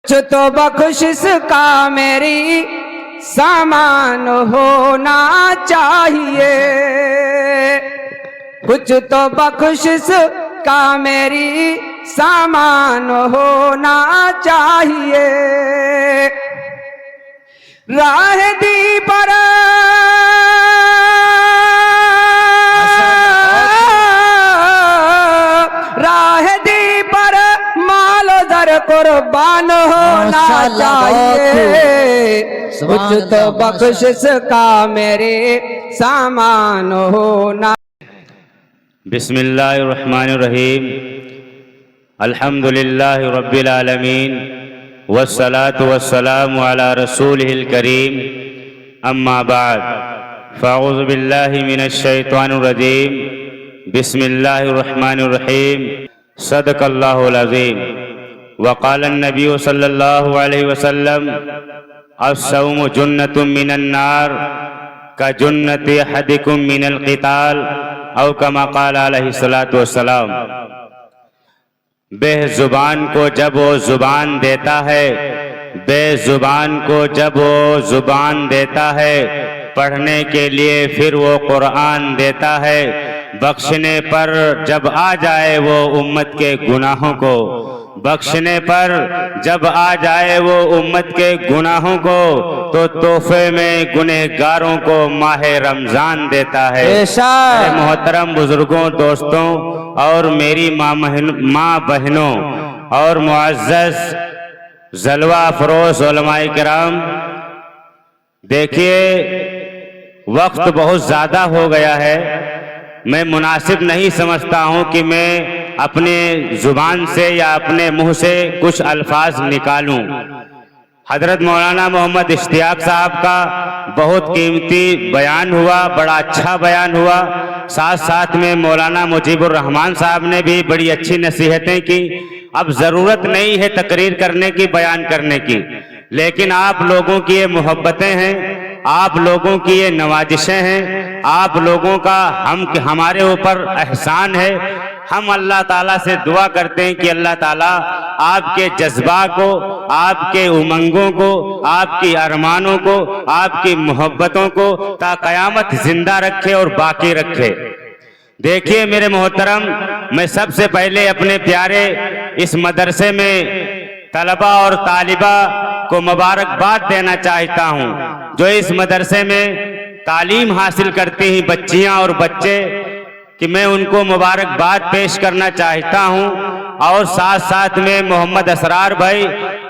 کچھ تو بخشش کا میری سامان ہونا چاہیے، کچھ تو بخشش کا میری سامان ہونا چاہیے، راہ دی پر راہ دی پر مال و زر قربان ہونا چاہیے، کچھ تو بخشش کا میرے سامان ہونا۔ بسم اللہ الرحمن الرحیم، الحمدللہ رب العالمین، والصلاة والسلام علی رسولہ الکریم، اما بعد، فاعوذ باللہ من الشیطان الرجیم، بسم اللہ الرحمن الرحیم، صدق اللہ العظیم۔ وقال النبی صلی اللہ علیہ وسلم، الصوم جنۃ من النار کجنۃ احدکم من القتال، او کما قال علیہ الصلاۃ والسلام۔ بے زبان کو جب وہ زبان دیتا ہے، بے زبان کو جب وہ زبان دیتا ہے پڑھنے کے لیے، پھر وہ قرآن دیتا ہے بخشنے پر جب آ جائے وہ امت کے گناہوں کو، بخشنے پر جب آ جائے وہ امت کے گناہوں کو، تو تحفے میں گنہگاروں کو ماہ رمضان دیتا ہے۔ میرے محترم بزرگوں، دوستوں اور میری ماں بہنوں اور معزز جلوہ افروز علماء کرام، دیکھیے وقت بہت زیادہ ہو گیا ہے، میں مناسب نہیں سمجھتا ہوں کہ میں اپنے زبان سے یا اپنے منہ سے کچھ الفاظ نکالوں۔ حضرت مولانا محمد اشتیاق صاحب کا بہت قیمتی بیان ہوا، بڑا اچھا بیان ہوا، ساتھ ساتھ میں مولانا مجیب الرحمان صاحب نے بھی بڑی اچھی نصیحتیں کی۔ اب ضرورت نہیں ہے تقریر کرنے کی، بیان کرنے کی، لیکن آپ لوگوں کی یہ محبتیں ہیں، آپ لوگوں کی یہ نوازشیں ہیں، آپ لوگوں کا ہمارے اوپر احسان ہے۔ ہم اللہ تعالیٰ سے دعا کرتے ہیں کہ اللہ تعالیٰ آپ کے جذبات کو، آپ کے امنگوں کو، آپ کی ارمانوں کو، آپ کی محبتوں کو تا قیامت زندہ رکھے اور باقی رکھے۔ دیکھیے میرے محترم، میں سب سے پہلے اپنے پیارے اس مدرسے میں طلبہ اور طالبہ کو مبارکباد دینا چاہتا ہوں، جو اس مدرسے میں تعلیم حاصل کرتی ہیں بچیاں اور بچے، کہ میں ان کو مبارکباد پیش کرنا چاہتا ہوں۔ اور ساتھ ساتھ میں محمد اسرار بھائی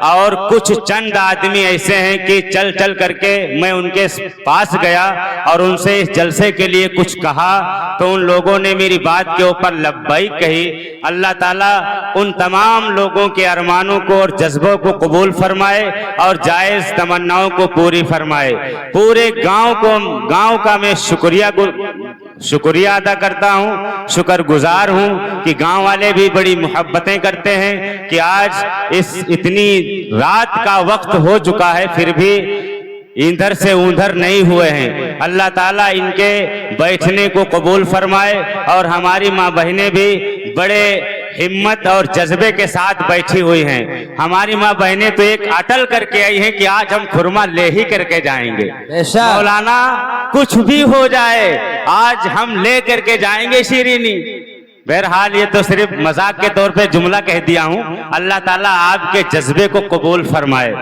اور کچھ چند آدمی ایسے ہیں کہ چل چل کر کے میں ان کے پاس گیا اور ان سے اس جلسے کے لیے کچھ کہا، تو ان لوگوں نے میری بات کے اوپر لبیک کہی۔ اللہ تعالیٰ ان تمام لوگوں کے ارمانوں کو اور جذبوں کو قبول فرمائے اور جائز تمناؤں کو پوری فرمائے۔ پورے گاؤں کا میں شکریہ ادا کرتا ہوں، شکر گزار ہوں کہ گاؤں والے بھی بڑی محبتیں کرتے ہیں کہ آج اس اتنی رات کا وقت ہو چکا ہے پھر بھی ادھر سے ادھر نہیں ہوئے ہیں۔ اللہ تعالیٰ ان کے بیٹھنے کو قبول فرمائے، اور ہماری ماں بہنیں بھی بڑے ہمت اور جذبے کے ساتھ بیٹھی ہوئی ہیں۔ ہماری ماں بہنیں تو ایک اٹل کر کے آئی ہیں کہ آج ہم خرما لے ہی کر کے جائیں گے، مولانا کچھ بھی ہو جائے آج ہم لے کر کے جائیں گے شیرینی۔ بہرحال یہ تو صرف مذاق کے طور پہ جملہ کہہ دیا ہوں، اللہ تعالیٰ آپ کے جذبے کو قبول فرمائے۔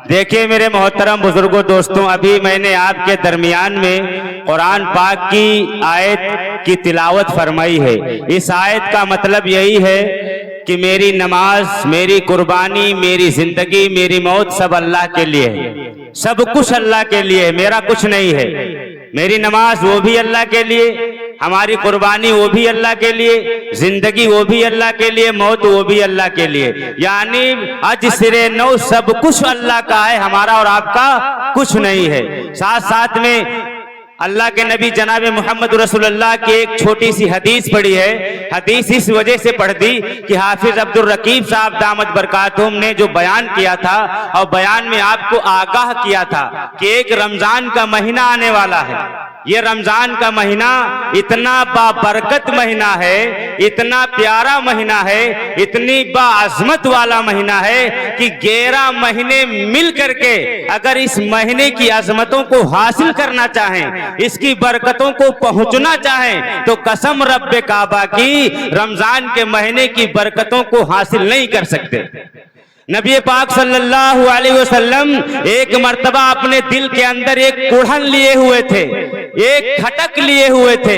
دیکھیے میرے محترم بزرگوں، دوستوں، ابھی میں نے آپ کے درمیان میں قرآن پاک کی آیت کی تلاوت فرمائی ہے۔ اس آیت کا مطلب یہی ہے کہ میری نماز، میری قربانی، میری زندگی، میری موت سب اللہ کے لیے ہے، سب کچھ اللہ کے لیے ہے، میرا کچھ نہیں ہے۔ میری نماز وہ بھی اللہ کے لیے، ہماری قربانی وہ بھی اللہ کے لیے، زندگی وہ بھی اللہ کے لیے، موت وہ بھی اللہ کے لیے، یعنی اج سرے نو سب کچھ اللہ کا ہے، ہمارا اور آپ کا کچھ نہیں ہے۔ ساتھ ساتھ میں اللہ کے نبی جناب محمد رسول اللہ کی ایک چھوٹی سی حدیث پڑھی ہے۔ حدیث اس وجہ سے پڑھ دی کہ حافظ عبد الرقیب صاحب دامت برکاتہم نے جو بیان کیا تھا، اور بیان میں آپ کو آگاہ کیا تھا کہ ایک رمضان کا مہینہ آنے والا ہے، یہ رمضان کا مہینہ اتنا بابرکت مہینہ ہے، اتنا پیارا مہینہ ہے، اتنی باعظمت والا مہینہ ہے کہ 11 مہینے مل کر کے اگر اس مہینے کی عظمتوں کو حاصل کرنا چاہیں، اس کی برکتوں کو پہنچنا چاہیں تو قسم رب کعبہ کی رمضان کے مہینے کی برکتوں کو حاصل نہیں کر سکتے۔ نبی پاک صلی اللہ علیہ وسلم ایک مرتبہ اپنے دل کے اندر ایک کڑھن لیے ہوئے تھے، ایک کھٹک لیے ہوئے تھے،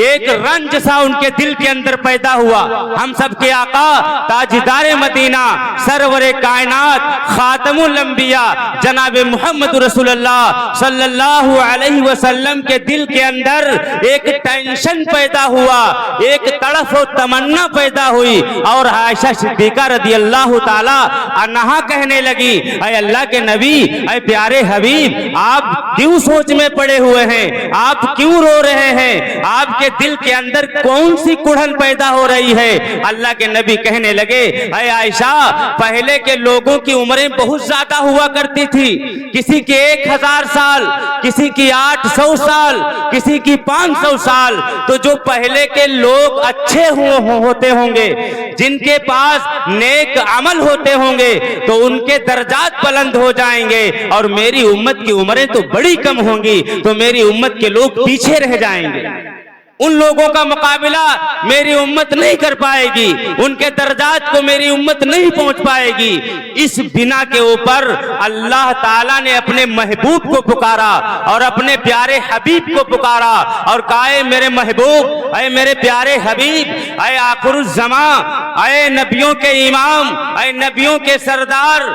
ایک رنج سا ان کے دل کے اندر پیدا ہوا۔ ہم سب کے آقا تاجدار مدینہ سرور کائنات خاتم الانبیاء جناب محمد رسول اللہ صلی اللہ علیہ وسلم کے دل کے اندر ایک ٹینشن پیدا ہوا، ایک تڑف و تمنا پیدا ہوئی، اور عائشہ صدیقہ رضی اللہ تعالی عنہا کہنے لگی، اے اللہ کے نبی، اے پیارے حبیب، آپ کیوں سوچ میں پڑے ہوئے ہیں؟ آپ کیوں رو رہے ہیں؟ آپ کے دل کے اندر کون سی کڑھن پیدا ہو رہی ہے؟ اللہ کے نبی کہنے لگے، اے عائشہ، پہلے کے لوگوں کی عمریں بہت زیادہ ہوا کرتی تھی، کسی کے 1000 سال، کسی کی 800 سال، کسی کی 500 سال، تو جو پہلے کے لوگ اچھے ہوتے ہوں گے، جن کے پاس نیک عمل ہوتے ہوں گے، تو ان کے درجات بلند ہو جائیں گے، اور میری امت کی عمریں تو بڑی کم ہوں گی، تو میری امت کے لوگ پیچھے رہ جائیں گے، ان لوگوں کا مقابلہ میری امت نہیں کر پائے گی، ان کے درجات کو میری امت نہیں پہنچ پائے گی۔ اس بنا کے اوپر اللہ تعالیٰ نے اپنے محبوب کو پکارا اور اپنے پیارے حبیب کو پکارا اور کہا، اے میرے محبوب، اے میرے پیارے حبیب، اے آخر الزماں، اے نبیوں کے امام، اے نبیوں کے سردار،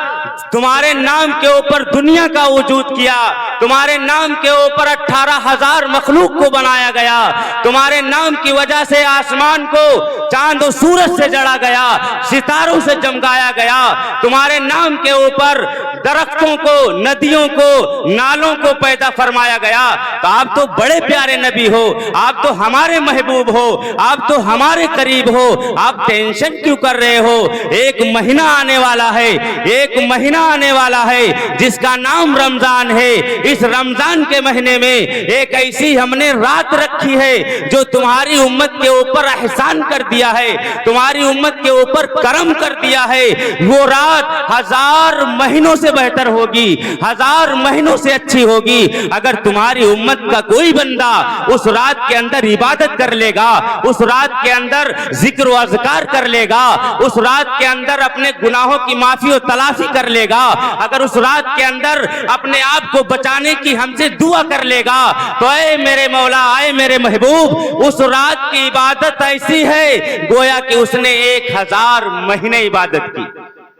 تمہارے نام کے اوپر دنیا کا وجود کیا، تمہارے نام کے اوپر 18,000 مخلوق کو بنایا گیا، تمہارے نام کی وجہ سے آسمان کو چاند و سورج سے جڑا گیا، ستاروں سے چمکایا گیا، تمہارے نام کے اوپر درختوں کو، ندیوں کو، نالوں کو پیدا فرمایا گیا۔ تو آپ تو بڑے پیارے نبی ہو، آپ تو ہمارے محبوب ہو، آپ تو ہمارے قریب ہو، آپ ٹینشن کیوں کر رہے ہو؟ ایک مہینہ آنے والا ہے، ایک مہینہ آنے والا ہے جس کا نام رمضان ہے۔ اس رمضان کے مہینے میں ایک ایسی ہم نے رات رکھی ہے جو تمہاری امت کے اوپر احسان کر دیا ہے، تمہاری امت کے اوپر کرم کر دیا ہے۔ وہ رات 1000 مہینوں سے بہتر ہوگی، 1000 مہینوں سے اچھی ہوگی اگر تمہاری امت کا کوئی بندہ اس رات کے اندر عبادت کر لے گا، اس رات کے اندر ذکر و اذکار کر لے گا، اس رات کے اندر اپنے گناہوں کی معافی و تلافی کر لے گا، اگر اس رات کے اندر اپنے آپ کو بچانے کی ہم سے دعا کر لے گا، تو اے میرے مولا، اے میرے محبوب، اس رات کی عبادت ایسی ہے گویا کہ اس نے 1000 مہینے عبادت کی۔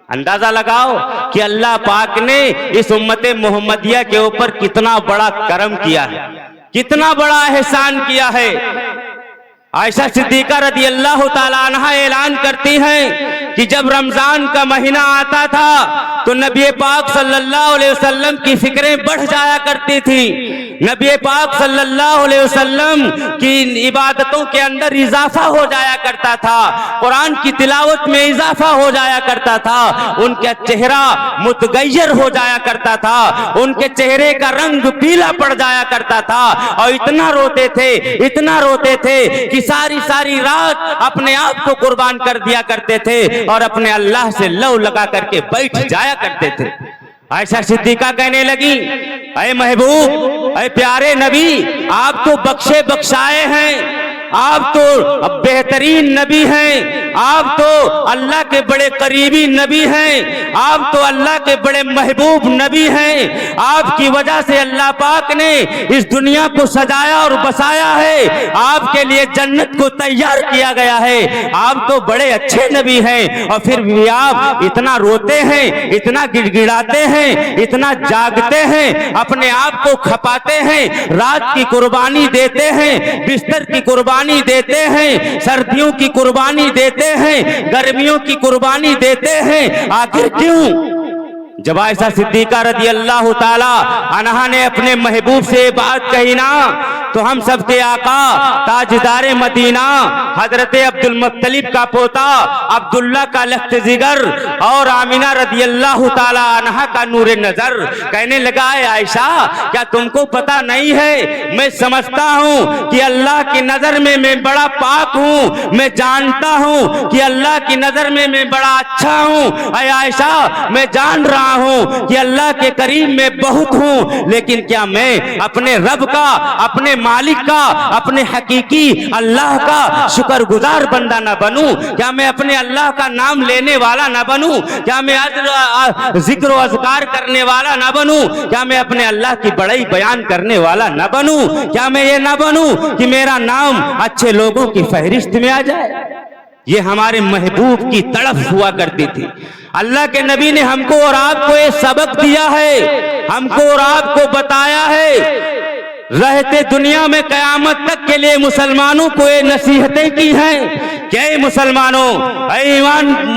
اندازہ لگاؤ کہ اللہ پاک نے اس امت محمدیہ کے اوپر کتنا بڑا کرم کیا ہے، کتنا بڑا احسان کیا ہے۔ عائشہ صدیقہ رضی اللہ تعالیٰ عنہا اعلان کرتی ہیں کہ جب رمضان کا مہینہ آتا تھا تو نبی پاک صلی اللہ علیہ وسلم کی فکریں بڑھ جایا کرتی تھی، نبی پاک صلی اللہ علیہ وسلم کی عبادتوں کے اندر اضافہ ہو جایا کرتا تھا، قرآن کی تلاوت میں اضافہ ہو جایا کرتا تھا، ان کا چہرہ متغیر ہو جایا کرتا تھا، ان کے چہرے کا رنگ پیلا پڑ جایا کرتا تھا، اور اتنا روتے تھے، اتنا روتے تھے کہ ساری رات اپنے آپ کو قربان کر دیا کرتے تھے اور اپنے اللہ سے لو لگا کر کے بیٹھ جایا کرتے تھے۔ عائشہ صدیقہ کہنے لگی، اے محبوب، اے پیارے نبی، آپ تو بخشے بخشائے ہیں، آپ تو بہترین نبی ہیں، آپ تو اللہ کے بڑے قریبی نبی ہیں، آپ تو اللہ کے بڑے محبوب نبی ہیں، آپ کی وجہ سے اللہ پاک نے اس دنیا کو سجایا اور بسایا ہے، آپ کے لیے جنت کو تیار کیا گیا ہے، آپ تو بڑے اچھے نبی ہیں، اور پھر بھی آپ اتنا روتے ہیں، اتنا گڑ گڑاتے ہیں، اتنا جاگتے ہیں، اپنے آپ کو کھپاتے ہیں، رات کی قربانی دیتے ہیں، بستر کی قربانی دیتے ہیں، سردیوں کی قربانی دیتے ہیں، گرمیوں کی قربانی دیتے ہیں، آخر کیوں؟ جب عائشہ صدیقہ رضی اللہ تعالی عنہا نے اپنے محبوب سے بات کہی نا، تو تو ہم سب کے آقا تاجدار مدینہ حضرت عبد المطلب کا پوتا عبداللہ کا لخت جگر اور آمینہ رضی اللہ تعالی عنہا کا نور نظر کہنے لگا اے عائشہ کیا تم کو پتا نہیں ہے میں سمجھتا ہوں کہ اللہ کی نظر میں میں بڑا پاک ہوں، میں جانتا ہوں کہ اللہ کی نظر میں میں بڑا اچھا ہوں، اے عائشہ میں جان رہا ہوں کہ اللہ کے قریب میں بہت ہوں، لیکن کیا میں اپنے رب کا، اپنے مالک کا، اپنے حقیقی اللہ کا شکر گزار بندہ نہ بنوں؟ کیا میں اپنے اللہ کا نام لینے والا نہ بنوں؟ کیا میں ذکر و اذکار کرنے والا نہ بنوں؟ کیا میں اپنے اللہ کی بڑائی بیان کرنے والا نہ بنوں؟ کیا میں یہ نہ بنوں کہ میرا نام اچھے لوگوں کی فہرست میں آ جائے؟ یہ ہمارے محبوب کی تڑپ ہوا کرتی تھی۔ اللہ کے نبی نے ہم کو اور آپ کو یہ سبق دیا ہے، ہم کو اور آپ کو بتایا ہے، رہتے دنیا میں قیامت تک کے لیے مسلمانوں کو یہ نصیحتیں کی ہیں کہ اے مسلمانوں، اے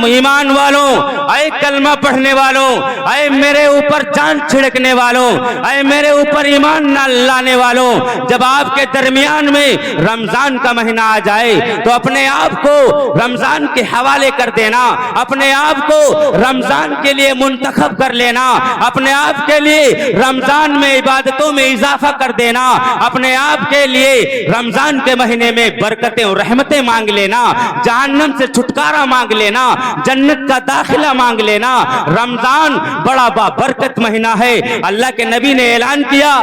ایمان والوں، اے کلمہ پڑھنے والوں، اے میرے اوپر جان چھڑکنے والوں، اے میرے اوپر ایمان نہ لانے والوں، جب آپ کے درمیان میں رمضان کا مہینہ آ جائے تو اپنے آپ کو رمضان کے حوالے کر دینا، اپنے آپ کو رمضان کے لیے منتخب کر لینا، اپنے آپ کے لیے رمضان میں عبادتوں میں اضافہ کر دینا، اپنے آپ کے لیے رمضان کے مہینے میں برکتیں اور رحمتیں مانگ لینا، جہنم سے چھٹکارا مانگ لینا، جنت کا داخلہ مانگ لینا۔ رمضان بڑا بابرکت مہینہ ہے۔ اللہ کے نبی نے اعلان کیا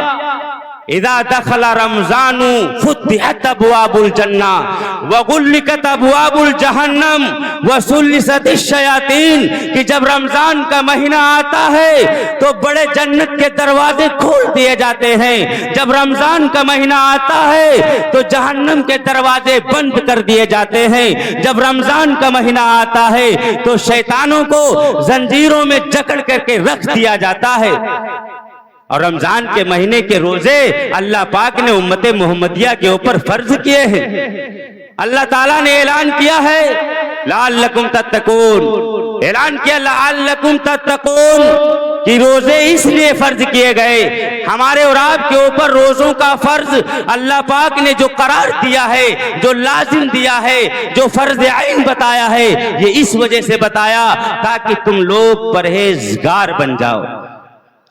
اذا دخل رمضان فتحت ابواب الجنہ وغلقت ابواب الجہنم وسلسلت الشیاطین، کہ جب رمضان کا مہینہ آتا ہے تو بڑے جنت کے دروازے کھول دیے جاتے ہیں، جب رمضان کا مہینہ آتا ہے تو جہنم کے دروازے بند کر دیے جاتے ہیں، جب رمضان کا مہینہ آتا ہے تو شیطانوں کو زنجیروں میں جکڑ کر کے رکھ دیا جاتا ہے۔ اور رمضان کے مہینے کے روزے اللہ پاک نے امت محمدیہ کے اوپر فرض کیے ہیں۔ اللہ تعالیٰ نے اعلان کیا ہے لعلکم تتقون، اعلان کیا لعلکم تتقون، کہ روزے اس لیے فرض کیے گئے، ہمارے اور آپ کے اوپر روزوں کا فرض اللہ پاک نے جو قرار دیا ہے، جو لازم دیا ہے، جو فرض عین بتایا ہے، یہ اس وجہ سے بتایا تاکہ تم لوگ پرہیزگار بن جاؤ،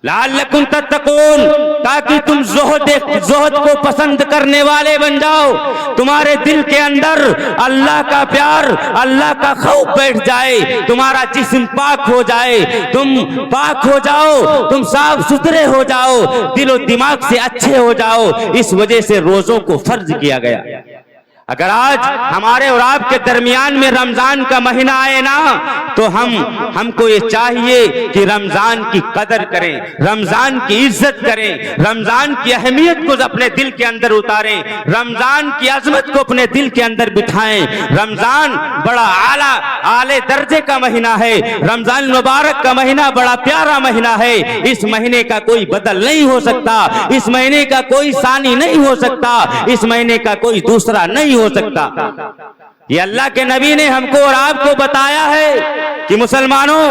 لعلکم تتقون، تاکہ تم زہد کو پسند کرنے والے بن جاؤ، تمہارے دل کے اندر اللہ کا پیار، اللہ کا خوف بیٹھ جائے، تمہارا جسم پاک ہو جائے، تم پاک ہو جاؤ، تم صاف ستھرے ہو جاؤ، دل و دماغ سے اچھے ہو جاؤ، اس وجہ سے روزوں کو فرض کیا گیا۔ اگر آج ہمارے اور آپ کے درمیان میں رمضان کا مہینہ آئے نا تو ہم کو یہ چاہیے کہ رمضان کی قدر کریں، رمضان کی عزت کریں، رمضان کی اہمیت کو اپنے دل کے اندر اتاریں، رمضان کی عظمت کو اپنے دل کے اندر بٹھائیں۔ رمضان بڑا اعلی درجے کا مہینہ ہے، رمضان مبارک کا مہینہ بڑا پیارا مہینہ ہے، اس مہینے کا کوئی بدل نہیں ہو سکتا، اس مہینے کا کوئی ثانی نہیں ہو سکتا، اس مہینے کا کوئی دوسرا نہیں ہو سکتا۔ یہ اللہ کے نبی نے ہم کو اور آپ کو بتایا ہے کہ مسلمانوں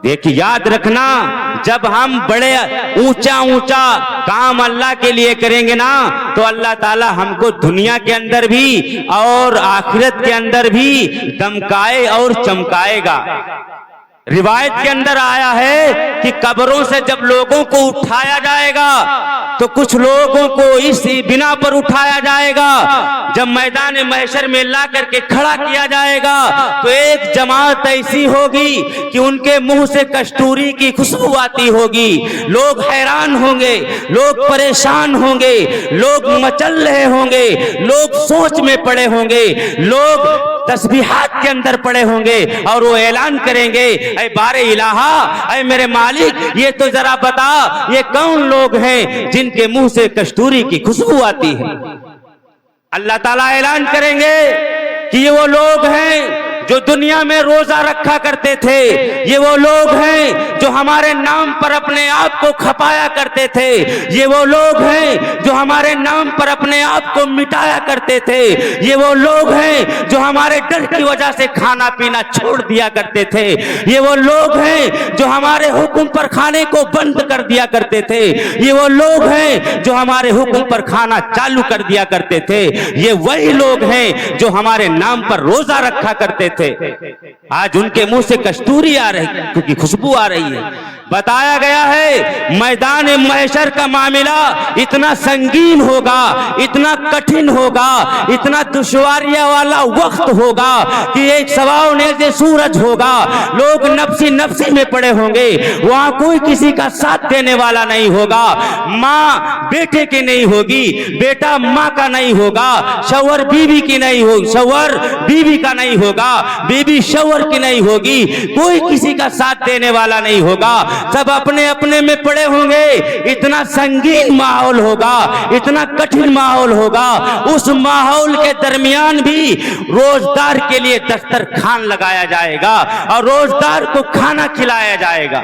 دیکھیں، یاد رکھنا، جب ہم بڑے اونچا کام اللہ کے لیے کریں گے نا تو اللہ تعالی ہم کو دنیا کے اندر بھی اور آخرت کے اندر بھی دمکائے اور چمکائے گا۔ روایت کے اندر آیا ہے کہ قبروں سے جب لوگوں کو اٹھایا جائے گا تو کچھ لوگوں کو اس بنا پر اٹھایا جائے گا، جب میدان محشر میں لا کر کے کھڑا کیا جائے گا تو ایک جماعت ایسی ہوگی کہ ان کے منہ سے کستوری کی خوشبو آتی ہوگی، لوگ حیران ہوں گے، لوگ پریشان ہوں گے، لوگ مچل رہے ہوں گے، لوگ سوچ میں پڑے ہوں گے، لوگ تسبیحات کے اندر پڑے ہوں گے اور وہ اعلان کریں گے اے بار الہ، اے میرے مالک، یہ تو ذرا بتا یہ کون لوگ ہیں جن کے منہ سے کستوری کی خوشبو آتی ہے؟ اللہ تعالیٰ اعلان کریں گے کہ یہ وہ لوگ ہیں جو دنیا میں روزہ رکھا کرتے تھے، یہ وہ لوگ ہیں جو ہمارے نام پر اپنے آپ کو کھپایا کرتے تھے، یہ وہ لوگ ہیں جو ہمارے نام پر اپنے آپ کو مٹایا کرتے تھے، یہ وہ لوگ ہیں جو ہمارے ڈر کی وجہ سے کھانا پینا چھوڑ دیا کرتے تھے، یہ وہ لوگ ہیں جو ہمارے حکم پر کھانے کو بند کر دیا کرتے تھے، یہ وہ لوگ ہیں جو ہمارے حکم پر کھانا چالو کر دیا کرتے تھے، یہ وہی لوگ ہیں جو ہمارے نام پر روزہ رکھا کرتے تھے۔ آج ان کے منہ سے کستوری آ رہی ہے، کیونکہ خوشبو آ رہی ہے۔ بتایا گیا ہے میدان محشر کا معاملہ اتنا سنگین ہوگا، اتنا کٹھن ہوگا، اتنا دشواریاں والا وقت ہوگا کہ ایک سواؤ نیزے سورج ہوگا، لوگ نفسی نفسی میں پڑے ہوں گے، وہاں کوئی کسی کا ساتھ دینے والا نہیں ہوگا، ماں بیٹے کی نہیں ہوگی، بیٹا ماں کا نہیں ہوگا، شوہر بیوی کی نہیں ہوگی، شوہر بیوی کا نہیں ہوگا، بیوی شوہر کی نہیں ہوگی، کوئی کسی کا ساتھ دینے والا نہیں ہوگا، سب اپنے اپنے میں پڑے ہوں گے۔ اتنا سنگین ماحول ہوگا، اتنا کٹھن ماحول ہوگا، اس ماحول کے درمیان بھی روزدار کے لیے دسترخوان لگایا جائے گا اور روزدار کو کھانا کھلایا جائے گا۔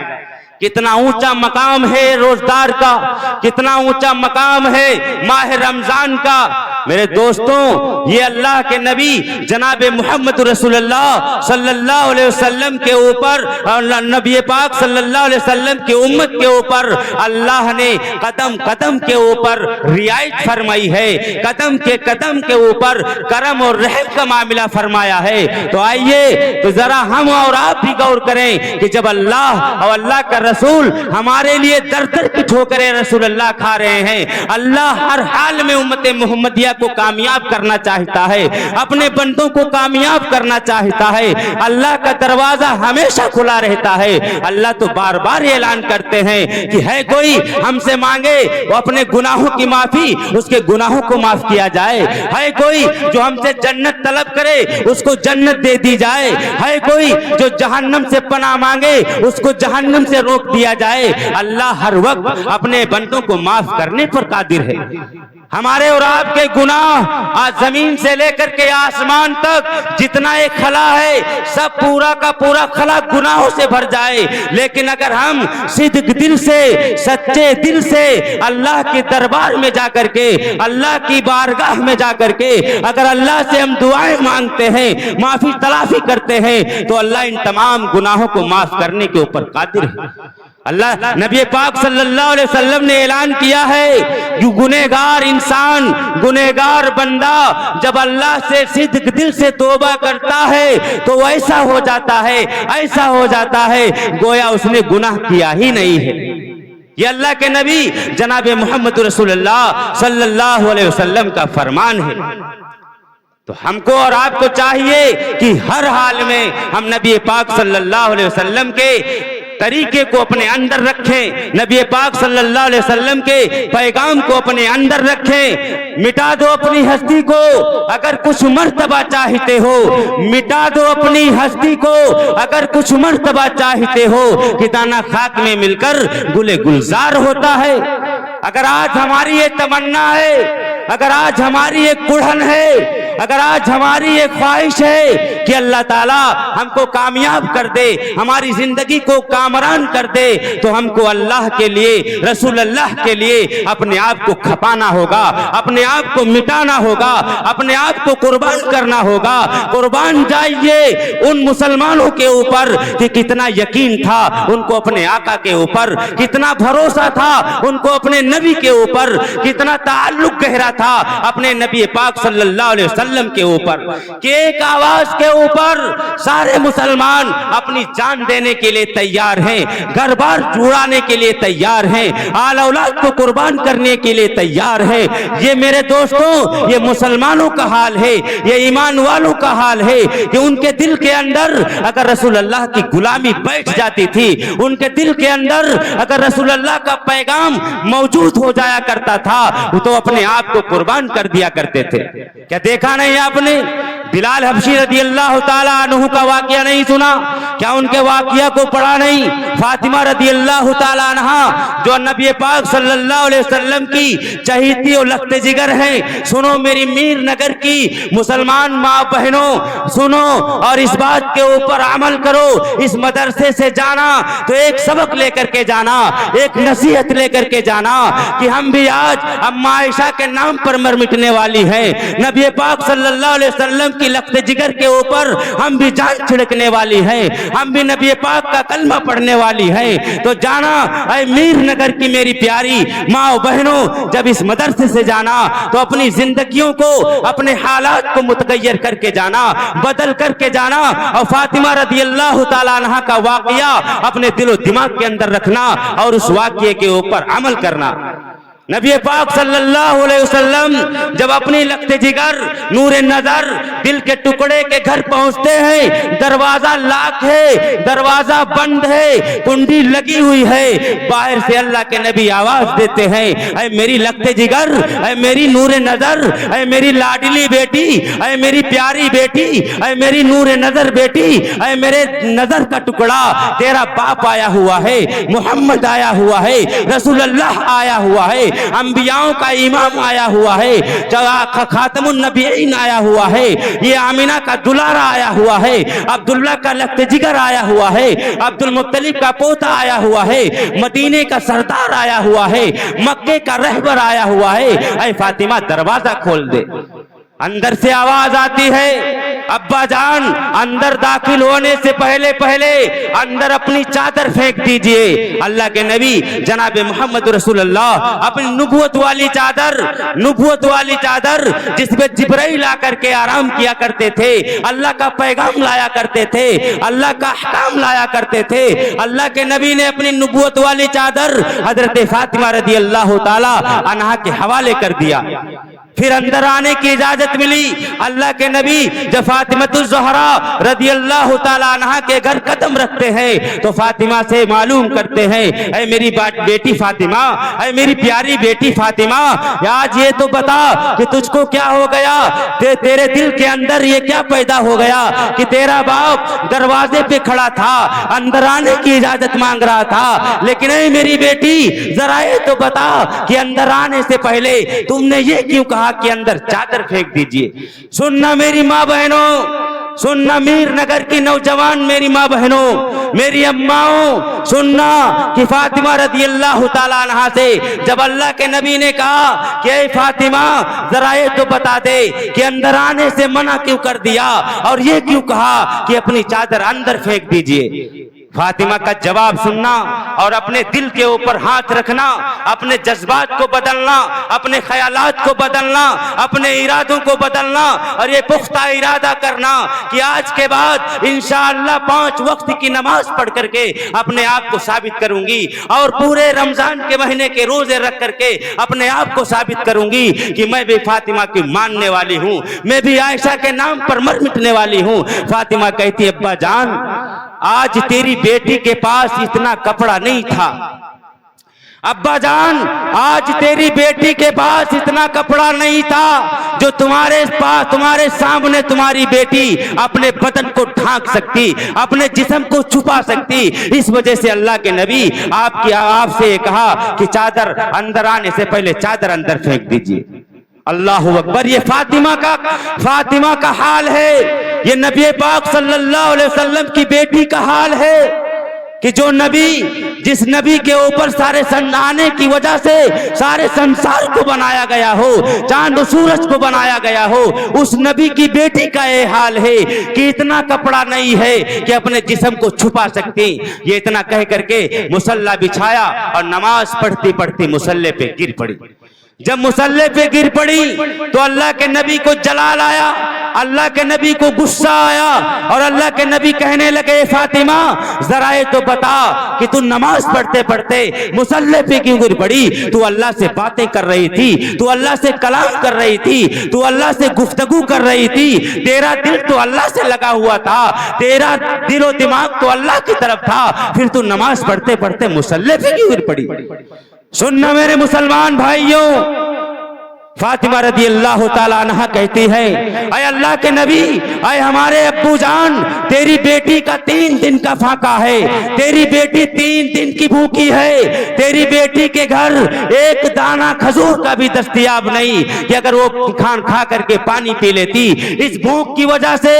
کتنا اونچا مقام ہے روزدار کا، کتنا اونچا مقام ہے ماہ رمضان کا۔ میرے دوستوں، یہ اللہ کے نبی جناب محمد رسول اللہ صلی اللہ علیہ وسلم کے اوپر اور نبی پاک صلی اللہ علیہ وسلم کی امت کے اوپر اللہ نے قدم قدم کے اوپر رعایت فرمائی ہے، قدم کے اوپر کرم اور رحم کا معاملہ فرمایا ہے۔ تو آئیے تو ذرا ہم اور آپ بھی غور کریں کہ جب اللہ اور اللہ کا رسول ہمارے لیے در در کی ٹھوکریں رسول اللہ کھا رہے ہیں، اللہ ہر حال میں امت محمدیہ کو کامیاب کرنا چاہتا ہے، اپنے بندوں کو کامیاب کرنا چاہتا ہے، اللہ کا دروازہ ہمیشہ کھلا رہتا ہے۔ اللہ تو بار بار اعلان کرتے ہیں کہ ہے کوئی ہم سے مانگے وہ اپنے گناہوں کی معافی، اس کے گناہوں کو معاف کیا جائے، ہے کوئی جو ہم سے جنت طلب کرے اس کو جنت دے دی جائے، ہے کوئی جو جہنم سے پناہ مانگے اس کو جہنم سے روک دیا جائے۔ اللہ ہر وقت اپنے بندوں کو معاف کرنے پر قادر ہے۔ ہمارے اور آپ کے گناہ آج زمین سے لے کر کے آسمان تک جتنا ایک خلا ہے، سب پورا کا پورا خلا گناہوں سے بھر جائے، لیکن اگر ہم صدق دل سے، سچے دل سے اللہ کے دربار میں جا کر کے، اللہ کی بارگاہ میں جا کر کے اگر اللہ سے ہم دعائیں مانگتے ہیں، معافی تلافی کرتے ہیں، تو اللہ ان تمام گناہوں کو معاف کرنے کے اوپر قادر ہے۔ اللہ نبی پاک صلی اللہ علیہ وسلم نے اعلان کیا ہے جو گنہگار انسان، گنہگار بندہ جب اللہ سے صدق دل سے توبہ کرتا ہے تو ایسا ہو جاتا ہے، ایسا ہو جاتا ہے گویا اس نے گناہ کیا ہی نہیں ہے۔ یہ اللہ کے نبی جناب محمد رسول اللہ صلی اللہ علیہ وسلم کا فرمان ہے۔ تو ہم کو اور آپ کو چاہیے کہ ہر حال میں ہم نبی پاک صلی اللہ علیہ وسلم کے طریقے کو اپنے اندر رکھیں، نبی پاک صلی اللہ علیہ وسلم کے پیغام کو اپنے اندر رکھیں۔ مٹا دو اپنی ہستی کو، اگر کچھ مرتبہ چاہتے ہو مٹا دو اپنی ہستی کو، اگر کچھ مرتبہ چاہتے ہو کہ دانہ خاک میں مل کر گلے گلزار ہوتا ہے۔ اگر آج ہماری یہ تمنا ہے، اگر آج ہماری یہ کڑھن ہے، اگر آج ہماری یہ خواہش ہے کہ اللہ تعالیٰ ہم کو کامیاب کر دے، ہماری زندگی کو کامران کر دے، تو ہم کو اللہ کے لیے، رسول اللہ کے لیے اپنے آپ کو کھپانا ہوگا، اپنے آپ کو مٹانا ہوگا، اپنے آپ کو قربان کرنا ہوگا۔ قربان جائیے ان مسلمانوں کے اوپر کہ کتنا یقین تھا ان کو اپنے آقا کے اوپر، کتنا بھروسہ تھا ان کو اپنے نبی کے اوپر، کتنا تعلق گہرا تھا اپنے نبی پاک صلی اللہ علیہ وسلم کے اوپر، کہ ایک آواز کے اوپر سارے مسلمان اپنی جان دینے کے لیے تیار ہیں، گھر بار جوڑانے کے لیے تیار ہیں، آل اولاد کو قربان کرنے کے لیے تیار ہیں۔ یہ میرے دوستوں یہ مسلمانوں کا حال ہے، یہ ایمان والوں کا حال ہے کہ ان کے دل کے اندر اگر رسول اللہ کی غلامی بیٹھ جاتی تھی، ان کے دل کے اندر اگر رسول اللہ کا پیغام موجود ہو جایا کرتا تھا تو اپنے آپ کو قربان کر دیا کرتے تھے۔ کیا دیکھا نہیں آپ نے بلال حبشی رضی اللہ تعالیٰ عنہ کا واقعہ نہیں سنا؟ کیا ان کے واقعہ کو پڑھا نہیں؟ فاطمہ رضی اللہ تعالیٰ عنہ جو نبی پاک صلی اللہ علیہ وسلم کی چہیتی و لخت جگر ہیں، سنو میری میر نگر کی مسلمان ماں بہنوں، سنو اور اس بات کے اوپر عمل کرو۔ اس مدرسے سے جانا تو ایک سبق لے کر کے جانا، ایک نصیحت لے کر کے جانا کہ ہم بھی آج اماں عائشہ کے نام پر مر مٹنے والی ہیں، نبی پاک صلی اللہ علیہ وسلم کی لخت جگر کے اوپر ہم بھی جان چھڑکنے والی ہیں، ہم بھی نبی پاک کا کلمہ پڑھنے والی ہیں۔ تو جانا اے میر نگر کی میری پیاری ماں و بہنوں، جب اس مدرسے سے جانا تو اپنی زندگیوں کو، اپنے حالات کو متغیر کر کے جانا، بدل کر کے جانا، اور فاطمہ رضی اللہ تعالیٰ عنہ کا واقعہ اپنے دل و دماغ کے اندر رکھنا اور اس واقعے کے اوپر عمل کرنا۔ نبی پاک صلی اللہ علیہ وسلم جب اپنی لخت جگر، نور نظر، دل کے ٹکڑے کے گھر پہنچتے ہیں، دروازہ لاک ہے، دروازہ بند ہے، کنڈی لگی ہوئی ہے، باہر سے اللہ کے نبی آواز دیتے ہیں، اے میری لخت جگر، اے میری نور نظر، اے میری لاڈلی بیٹی، اے میری پیاری بیٹی، اے میری نور نظر بیٹی، اے میرے نظر کا ٹکڑا، تیرا باپ آیا ہوا ہے، محمد آیا ہوا ہے، رسول اللہ آیا ہوا ہے، انبیاءوں کا امام آیا ہوا ہے، خاتم النبیین آیا ہوا ہے، یہ آمینہ کا دلارا آیا ہوا ہے، عبداللہ کا لخت جگر آیا ہوا ہے، عبد المطلب کا پوتا آیا ہوا ہے، مدینے کا سردار آیا ہوا ہے، مکے کا رہبر آیا ہوا ہے، اے فاطمہ دروازہ کھول دے۔ اندر سے آواز آتی ہے، ابا جان اندر داخل ہونے سے پہلے اندر اپنی چادر پھینک دیجئے۔ اللہ کے نبی جناب محمد رسول اللہ اپنی نبوت والی چادر جس میں جبرائیل آ کر کے آرام کیا کرتے تھے، اللہ کا پیغام لایا کرتے تھے، اللہ کا احکام لایا کرتے تھے، اللہ کے نبی نے اپنی نبوت والی چادر حضرت فاطمہ رضی اللہ تعالی عنہا کے حوالے کر دیا۔ پھر اندر آنے کی اجازت ملی۔ اللہ کے نبی جب فاطمہ الزہرا رضی اللہ تعالیٰ عنہ کے گھر قدم رکھتے ہیں تو فاطمہ سے معلوم کرتے ہیں، اے میری بیٹی فاطمہ، اے میری پیاری بیٹی فاطمہ، آج یہ تو بتا کہ تجھ کو کیا ہو گیا، تیرے دل کے اندر یہ کیا پیدا ہو گیا کہ تیرا باپ دروازے پہ کھڑا تھا، اندر آنے کی اجازت مانگ رہا تھا، لیکن اے میری بیٹی ذرا یہ تو بتا کہ اندر آنے سے پہلے تم نے یہ کیوں کہا کہ اندر چادر پھینک دیجئے۔ سننا میری ماں بہنوں، سننا میر نگر کی نوجوان میری ماں بہنوں، میری اماؤں، سننا کہ فاطمہ رضی اللہ تعالیٰ عنہ سے جب اللہ کے نبی نے کہا کہ اے فاطمہ ذرا یہ تو بتا دے کہ اندر آنے سے منع کیوں کر دیا اور یہ کیوں کہا کہ اپنی چادر اندر پھینک دیجئے، فاطمہ کا جواب سننا اور اپنے دل کے اوپر ہاتھ رکھنا، اپنے جذبات کو بدلنا، اپنے خیالات کو بدلنا، اپنے ارادوں کو بدلنا اور یہ پختہ ارادہ کرنا کہ آج کے بعد انشاءاللہ 5 وقت کی نماز پڑھ کر کے اپنے آپ کو ثابت کروں گی اور پورے رمضان کے مہینے کے روزے رکھ کر کے اپنے آپ کو ثابت کروں گی کہ میں بھی فاطمہ کی ماننے والی ہوں، میں بھی عائشہ کے نام پر مر مٹنے والی ہوں۔ فاطمہ کہتی ہے، ابا جان آج تیری بیٹی کے پاس اتنا کپڑا نہیں تھا، ابا جان آج تیری بیٹی کے پاس اتنا کپڑا نہیں تھا جو تمہارے سامنے تمہاری بیٹی اپنے بدن کو ڈھانک سکتی، اپنے جسم کو چھپا سکتی۔ اس وجہ سے اللہ کے نبی آپ سے یہ کہا کہ چادر اندر آنے سے پہلے چادر اندر پھینک دیجئے۔ اللہ اکبر، یہ فاطمہ کا حال ہے، یہ نبی پاک صلی اللہ علیہ وسلم کی بیٹی کا حال ہے کہ جس نبی کے اوپر سارے آنے کی وجہ سے سارے سنسار کو بنایا گیا ہو، چاند و سورج کو بنایا گیا ہو، اس نبی کی بیٹی کا یہ حال ہے کہ اتنا کپڑا نہیں ہے کہ اپنے جسم کو چھپا سکتی۔ یہ اتنا کہہ کر کے مصلی بچھایا اور نماز پڑھتی پڑھتی مصلی پہ گر پڑی۔ جب مصلی پہ گر پڑی تو اللہ کے نبی کو جلال آیا، اللہ کے نبی کو غصہ آیا اور اللہ کے نبی کہنے لگے، فاطمہ ذرا یہ تو بتا کہ تو نماز پڑھتے پڑھتے مصلی پہ کیوں گر پڑی؟ تو اللہ سے باتیں کر رہی تھی، تو اللہ سے کلام کر رہی تھی، تو اللہ سے گفتگو کر رہی تھی، تیرا دل تو اللہ سے لگا ہوا تھا، تیرا دل و دماغ تو اللہ کی طرف تھا، پھر تو نماز پڑھتے پڑھتے مصلی پہ کیوں گر پڑی؟ سننا میرے مسلمان بھائیوں، فاطمہ رضی اللہ تعالیٰ عنہ کہتی ہے اے اللہ کے نبی، اے ہمارے ابو جان، تیری بیٹی کا 3 دن کا فاقہ ہے، تیری بیٹی 3 دن کی بھوکی ہے، تیری بیٹی کے گھر ایک دانہ کھجور کا بھی دستیاب نہیں کہ اگر وہ کھا کر کے پانی پی لیتی۔ اس بھوک کی وجہ سے،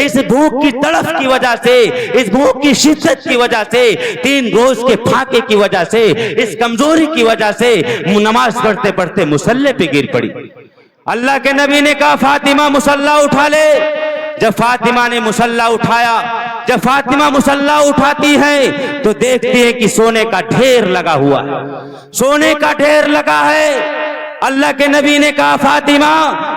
اس بھوک کی تڑف کی وجہ سے، اس بھوک کی شدت کی وجہ سے، 3 روز کے پھاقے کی وجہ سے، اس کمزوری کی وجہ سے نماز پڑھتے پڑھتے مصلی پہ گر پڑی۔ اللہ کے نبی نے کہا فاطمہ مصلی اٹھا لے۔ جب فاطمہ نے مصلی اٹھایا، جب فاطمہ مصلی اٹھاتی ہے تو دیکھتی ہے کہ سونے کا ڈھیر لگا ہوا ہے، سونے کا ڈھیر لگا ہے۔ اللہ کے نبی نے کہا فاطمہ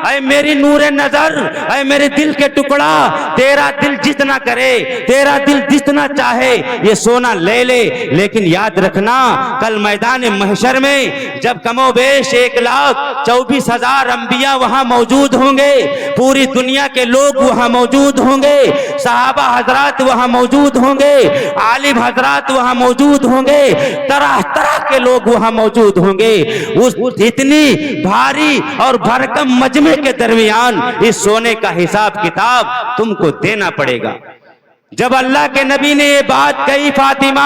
اے میری نور نظر، اے میرے دل کے ٹکڑا، تیرا دل جتنا کرے، تیرا دل جتنا چاہے یہ سونا لے لے، لیکن یاد رکھنا کل میدان محشر میں جب کم و بیش 1,24,000 انبیاء وہاں موجود ہوں گے، پوری دنیا کے لوگ وہاں موجود ہوں گے، صحابہ حضرات وہاں موجود ہوں گے، عالم حضرات وہاں موجود ہوں گے، طرح طرح کے لوگ وہاں موجود ہوں گے۔ اس اتنی بھاری اور بھرکم مجمع کے درمیان اس سونے کا حساب کتاب تم کو دینا پڑے گا۔ جب اللہ کے نبی نے یہ بات کہی فاطمہ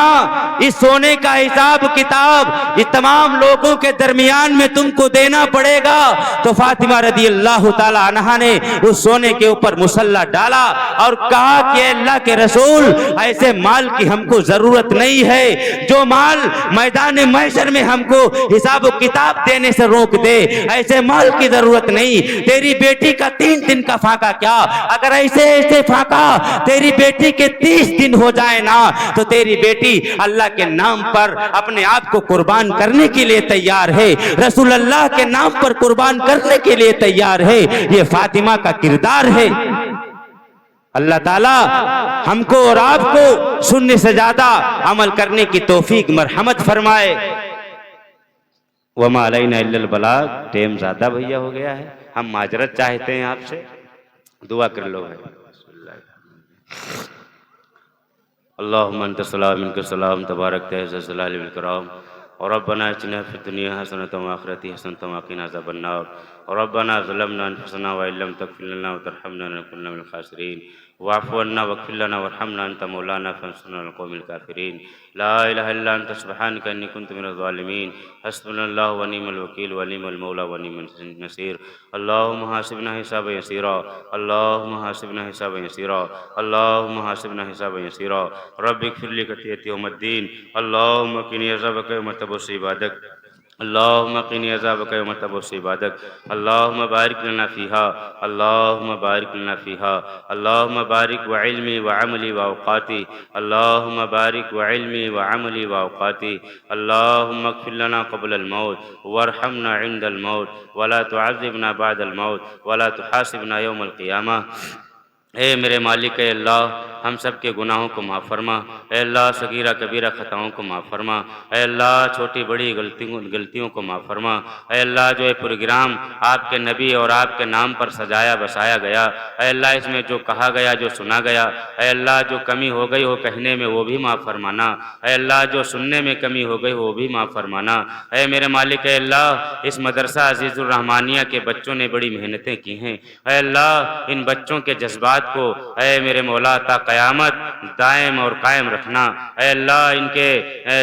اس سونے کا حساب کتاب یہ تمام لوگوں کے درمیان میں تم کو دینا پڑے گا، تو فاطمہ رضی اللہ تعالی عنہا نے اس سونے کے اوپر مصلی ڈالا اور کہا کہ اللہ کے رسول ایسے مال کی ہم کو ضرورت نہیں ہے جو مال میدان محشر میں ہم کو حساب و کتاب دینے سے روک دے، ایسے مال کی ضرورت نہیں۔ تیری بیٹی کا 3 دن کا فاقہ کیا، اگر ایسے فاقہ تیری بیٹی کے 30 دن ہو جائے نا تو تیری بیٹی اللہ کے نام پر اپنے آپ کو قربان کرنے کے لیے تیار ہے، رسول اللہ کے نام پر قربان کرنے کے لیے تیار ہے۔ یہ فاطمہ کا کردار ہے۔ اللہ تعالی ہم کو اور آپ کو سننے سے زیادہ عمل کرنے کی توفیق مرحمت فرمائے۔ وما علینا الا البلاغ۔ ٹائم زیادہ بھیا ہو گیا ہے، ہم معذرت چاہتے ہیں آپ سے، دعا کر لو ہے۔ اللہم انت السلام منک السلام تبارک ذو الجلال والاکرام ربنا اتنا فی الدنیا حسنۃ وفی الآخرۃ حسنۃ وقنا عذاب النار ربنا ظلمنا انفسنا وان لم تغفر لنا وترحمنا لنکونن من الخاسرین واعف عنا واغفر لنا وارحمنا انت مولانا فانصرنا على القوم الكافرین لا الہ الا انت سبحانک انی کنت من الظالمین حسبنا اللہ ونعم الوکیل ونعم المولا ونعم النصیر اللہم حاسبنا حسابا یسیرا اللہم حاسبنا حسابا یسیرا اللہم حاسبنا حسابا یسیرا رب اغفر لی خطیئتی یوم الدین اللہم قنی عذابک یوم تبعث عبادک اللہم قنی عذابک یوم تبعث عبادک اللہم بارک لنا فیہا اللہم بارک لنا فیہا اللہم بارک وعلمی وعملی واوقاتی اللہم بارک وعلمی وعملی واوقاتی اللہم اغفر لنا قبل الموت وارحمنا عند الموت ولا تعذبنا بعد الموت ولا تحاسبنا یوم القیامہ۔ اے میرے مالک، اے اللہ ہم سب کے گناہوں کو معاف فرما، اے اللہ صغیرہ کبیرہ خطاؤں کو معاف فرما، اے اللہ چھوٹی بڑی غلطیوں کو معاف فرما، اے اللہ جو یہ پروگرام آپ کے نبی اور آپ کے نام پر سجایا بسایا گیا، اے اللہ اس میں جو کہا گیا جو سنا گیا، اے اللہ جو کمی ہو گئی ہو کہنے میں وہ بھی معاف فرمانا، اے اللہ جو سننے میں کمی ہو گئی وہ بھی معاف فرمانا۔ اے میرے مالک، اے اللہ اس مدرسہ عزیز الرحمانیہ کے بچوں نے بڑی محنتیں کی ہیں، اے اللہ ان بچوں کے جذبات کو اے میرے مولا تا قیامت دائم اور قائم رکھنا، اے اللہ ان کے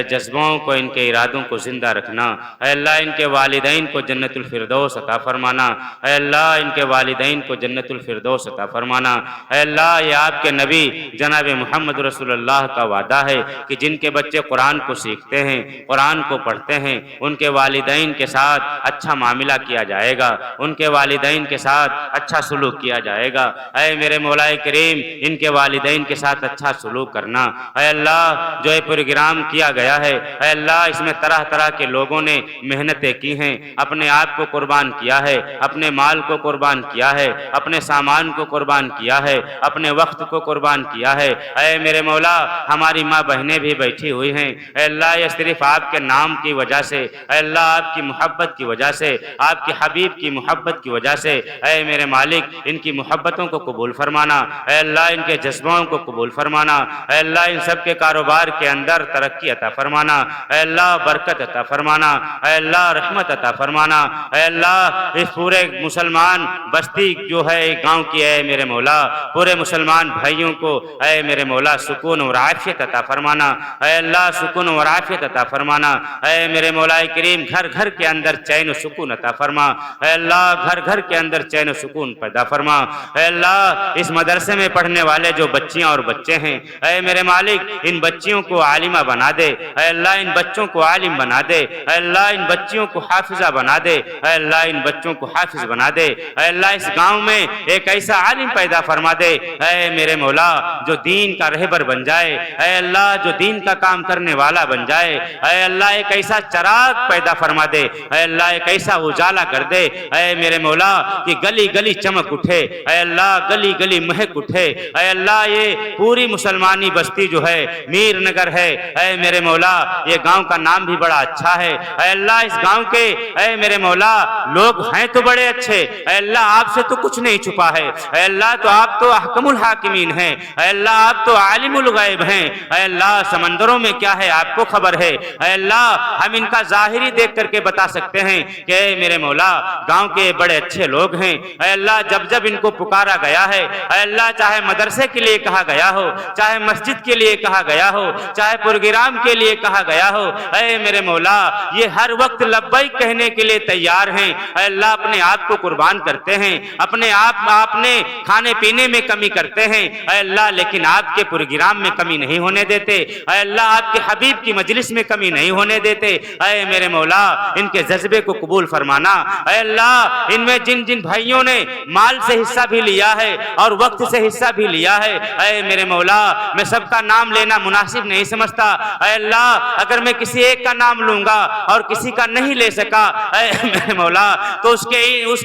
جذبوں کو ان کے ارادوں کو زندہ رکھنا، اے اللہ ان کے والدین کو جنت الفردوس عطا فرمانا، اے اللہ ان کے والدین کو جنت الفردوس عطا فرمانا۔ اے اللہ یہ آپ کے نبی جناب محمد رسول اللہ کا وعدہ ہے کہ جن کے بچے قرآن کو سیکھتے ہیں قرآن کو پڑھتے ہیں ان کے والدین کے ساتھ اچھا معاملہ کیا جائے گا، ان کے والدین کے ساتھ اچھا سلوک کیا جائے گا۔ اے میرے مولا کریم ان کے والدین کے ساتھ اچھا سلوک کرنا۔ اے اللہ جو یہ پروگرام کیا گیا ہے اے اللہ اس میں طرح طرح کے لوگوں نے محنتیں کی ہیں، اپنے آپ کو قربان کیا ہے، اپنے مال کو قربان کیا ہے، اپنے سامان کو قربان کیا ہے، اپنے وقت کو قربان کیا ہے۔ اے میرے مولا ہماری ماں بہنیں بھی بیٹھی ہوئی ہیں، اے اللہ یہ صرف آپ کے نام کی وجہ سے، اے اللہ آپ کی محبت کی وجہ سے، آپ کے حبیب کی محبت کی وجہ سے اے میرے مالک ان کی محبتوں کو قبول فرمانا، اے اللہ ان کے جذبوں کو قبول فرمانا، اے اللہ ان سب کے کاروبار کے اندر ترقی عطا فرمانا، اے اللہ برکت عطا فرمانا، اے اللہ رحمت عطا فرمانا، اے اللہ اس پورے مسلمان بستی جو ہے گاؤں کی اے میرے مولا پورے مسلمان بھائیوں کو اے میرے مولا سکون اور عافیت عطا فرمانا، اے اللہ سکون اور عافیت عطا فرمانا، اے میرے مولا کریم گھر گھر کے اندر چین و سکون عطا فرما، اے اللہ گھر گھر کے اندر چین و سکون پیدا فرما، اے اللہ اس مدرسے میں پڑھنے والے جو بچیاں اور بچے ہیں اے میرے مالک ان بچیوں کو عالمہ بنا دے، اے اللہ ان بچوں کو عالم بنا دے، اے اللہ ان بچیوں کو حافظہ بنا دے، اے اللہ ان بچوں کو حافظ بنا دے، اے اللہ اس گاؤں میں ایک ایسا عالم پیدا فرما دے اے میرے مولا جو دین کا رہبر بن جائے، اے اللہ جو دین کا کام کرنے والا بن جائے، اے اللہ ایک ایسا چراغ پیدا فرما دے، اے اللہ ایک ایسا اجالا کر دے اے میرے مولا کہ گلی گلی چمک اٹھے، اے اللہ گلی گلی مہک اٹھے، اے اللہ یہ پوری مسلمانی بستی جو ہے میر نگر ہے اے میرے مولا یہ گاؤں کا نام بھی بڑا اچھا ہے، اے اللہ اس گاؤں کے اے میرے مولا لوگ ہیں تو بڑے اچھے، اے اللہ آپ سے تو کچھ نہیں چھپا ہے، اے اللہ تو آپ تو احکم الحاکمین ہیں، اے اللہ آپ تو عالم الغیب ہیں، اے اللہ سمندروں میں کیا ہے آپ کو خبر ہے، اے اللہ ہم ان کا ظاہری دیکھ کر کے بتا سکتے ہیں کہ اے میرے مولا گاؤں کے بڑے اچھے لوگ ہیں، اے اللہ جب جب ان کو پکارا گیا ہے اے اللہ چاہے مدرسے کے لیے کہا گیا ہو، چاہے مسجد کے لیے کہا گیا ہو، چاہے پروگرام کے لیے کہا گیا ہو، اے میرے مولا یہ ہر وقت لبیک کہنے کے لیے تیار ہیں، اے اللہ اپنے آپ کو قربان کرتے ہیں، اپنے آپ نے کھانے پینے میں کمی کرتے ہیں اے اللہ لیکن آپ کے پروگرام میں کمی نہیں ہونے دیتے، اے اللہ آپ کے حبیب کی مجلس میں کمی نہیں ہونے دیتے، اے میرے مولا ان کے جذبے کو قبول فرمانا، اے اللہ ان میں جن جن بھائیوں نے مال سے حصہ بھی لیا ہے اور وقت سے حصہ بھی لیا ہے اے میرے مولا میں سب کا نام لینا مناسب نہیں سمجھتا، اے اللہ اگر میں کسی ایک کا نام لوں گا اور کسی کا نہیں لے سکا اے میرے مولا تو اس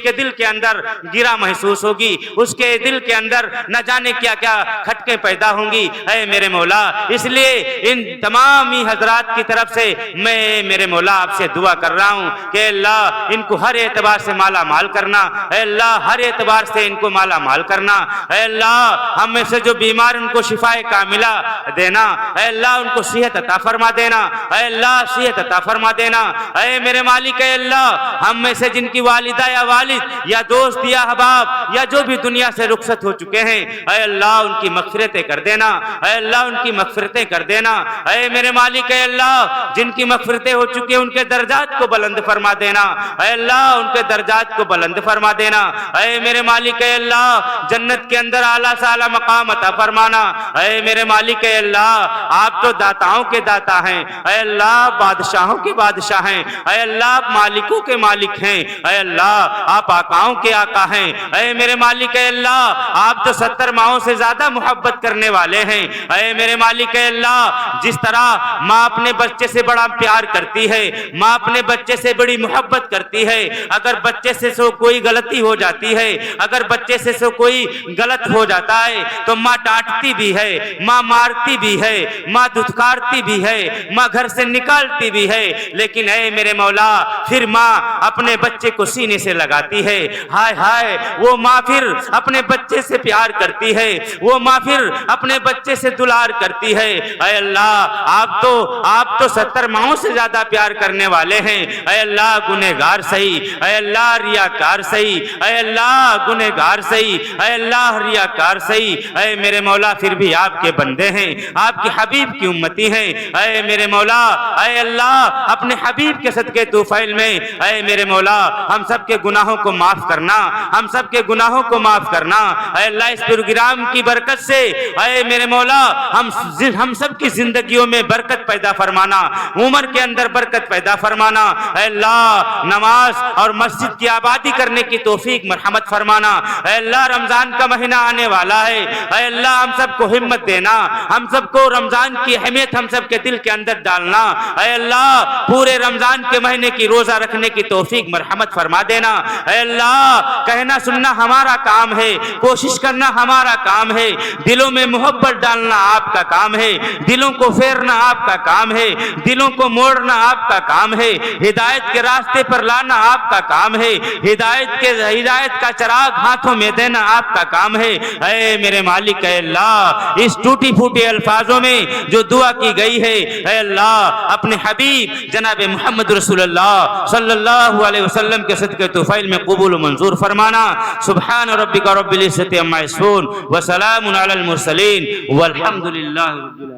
کے دل کے اندر گرا محسوس ہوگی، اس کے دل کے اندر نہ جانے کیا کیا کھٹکیں پیدا ہوں گی اے میرے مولا، اس لیے ان تمامی حضرات کی طرف سے میں میرے مولا آپ سے دعا کر رہا ہوں کہ اللہ ان کو ہر اعتبار سے مالا مال کرنا، اے اللہ ہر اعتبار سے ان کو مالا مال کرنا، اے اللہ ہم میں سے جو بیمار ان کو شفاء کاملہ دینا، اے اللہ ان کو صحت عطا فرما دینا، اے اللہ صحت عطا فرما دینا، اے میرے مالک اے اللہ ہم میں سے جن کی والدہ یا والد یا دوست یا احباب یا جو بھی دنیا سے رخصت ہو چکے ہیں اے اللہ ان کی مغفرتیں کر دینا، اے اللہ ان کی مغفرتیں کر دینا، اے میرے مالک اے اللہ جن کی مغفرتیں ہو چکی ہیں ان کے درجات کو بلند فرما دینا، اے اللہ ان کے درجات کو بلند فرما دینا، اے میرے مالک اے اللہ جنت کے اندر اعلیٰ سے اعلیٰ مقام عطا فرمانا، اے میرے مالک اے اللہ آپ تو داتاؤں کے داتا ہیں، اے اللہ بادشاہوں کے بادشاہ ہیں، اے اللہ آپ مالکوں کے مالک ہیں، اے اللہ آپ آقاؤں کے آقا ہیں، اے میرے مالک اے اللہ آپ تو 70 ماہوں سے زیادہ محبت کرنے والے ہیں، اے میرے مالک اے اللہ جس طرح ماں اپنے بچے سے بڑا پیار کرتی ہے، ماں اپنے بچے سے بڑی محبت کرتی ہے، اگر بچے سے کوئی غلطی ہو جاتی ہے، اگر بچے سے کوئی غلط ہو جاتا ہے تو ماں ڈانٹتی بھی ہے، ماں مارتی بھی ہے، ماں دھتکارتی بھی ہے، ماں گھر سے نکالتی بھی ہے، لیکن اے میرے مولا پھر ماں اپنے بچے کو سینے سے لگاتی ہے، ہائے ہائے وہ ماں پھر اپنے بچے سے پیار کرتی ہے، وہ ماں پھر اپنے بچے سے دلار کرتی ہے، اے اللہ آپ تو 70 ماہوں سے زیادہ پیار کرنے والے ہیں، اے اللہ گنہگار صحیح، اے اللہ ریاکار صحیح، اے اللہ گنہگار صحیح، اے اللہ ریاکار صحیح، اے میرے مولا پھر بھی آپ کے بندے ہیں، آپ کے حبیب کی امتی ہیں، اے میرے مولا اے اللہ اپنے حبیب کے صدقے توفیل میں اے میرے مولا ہم سب کے گناہوں کو معاف کرنا، ہم سب کے گناہوں کو معاف کرنا، اے اللہ اس پروگرام کی برکت سے اے میرے مولا ہم سب کی زندگیوں میں برکت پیدا فرمانا، عمر کے اندر برکت پیدا فرمانا، اے اللہ نماز اور مسجد کی آبادی کرنے کی توفیق مرحمت فرمانا، اے اللہ رمضان کا مہینہ آنے والا ہے، اے اللہ ہم سب کو ہمت دینا، ہم سب کو رمضان کی اہمیت ہم سب کے دل کے اندر ڈالنا، اے اللہ پورے رمضان کے مہینے کی روزہ رکھنے کی توفیق مرحمت فرما دینا، اے اللہ کہنا سننا ہمارا کام ہے، کوشش کرنا ہمارا کام ہے، دلوں میں محبت ڈالنا آپ کا کام ہے، دلوں کو پھیرنا آپ کا کام ہے، دلوں کو موڑنا آپ کا کام ہے، ہدایت کے راستے پر لانا آپ کا کام ہے، ہدایت کا چراغ ہاتھوں میں دینا آپ کا کام ہے، اے میرے مالک اے اے اللہ اس ٹوٹی پھوٹی الفاظوں میں جو دعا کی گئی ہے اے اللہ اپنے حبیب جناب محمد رسول اللہ صلی اللہ علیہ وسلم کے صدقے طفیل میں قبول و منظور فرمانا. سبحان ربک رب العزت عما یصفون وسلام علی المرسلین والحمد للہ رب العالمین.